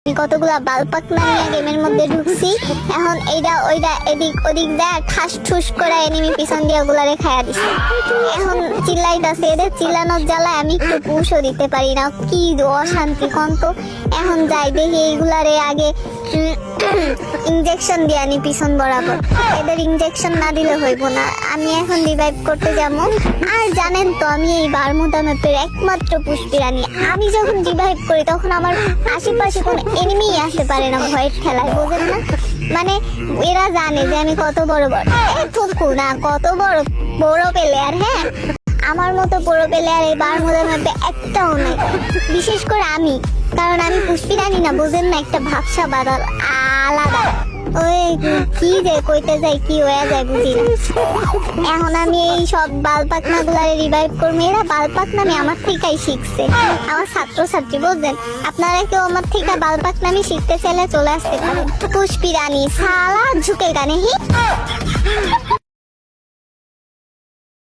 আমি কতগুলা বালপাকনা নিয়ে গেমের মধ্যে ঢুকছি। এখন এইটা ওইটা এদিক ওদিক দেয় ঠাস ঠুস করে এনিমি পিছন দিয়ে ওগুলারে খাইয়া দিছে। এখন চিল্লাইতাছে, এদের চিল্লানোর জ্বালায় আমি একটু পুষও দিতে পারি না, কি অশান্তি কন্ত। এখন যাই দেখি এইগুলারে আগে ইনজেকশন দিয়ে আনি পিছন বরাবর, এদের ইনজেকশন না দিলে হইব না। আমি এখন রিভাইভ করতে যাবো। আর জানেন তো আমি এই বারমুদা ম্যাপের একমাত্র পুষ্পিরানি। আমি যখন রিভাইভ করি তখন আমার আশেপাশে কোনো এনিমি আসতে পারে না ভয়ের খেলায়, বোঝেন না? মানে এরা জানে যে আমি কত বড় থুকু না, কত বড় বড় প্লেয়ার। হ্যাঁ, আমার মতো বড় প্লেয়ার এই বারমুদা ম্যাপে একটাও নাই, বিশেষ করে আমি, কারণ আমি পুষ্পিরানি না, বোঝেন না? একটা ভাবসা বাদল আলাদা, ওই কি যে কইতে যাই কি হয়ে যায় বুঝি না। এখন আমি এই সব বালপাকনা গুলারে রিভাইভ করবো। এরা বালপাকনামি আমার থেকেই শিখছে, আমার ছাত্রছাত্রী, বুঝলেন? আপনারা কেউ আমার থেকে বালপাকনামি শিখতে চাইলে চলে আসতে পারেন। পুষ্পিরানি সালা ঝুঁকে গানে হি।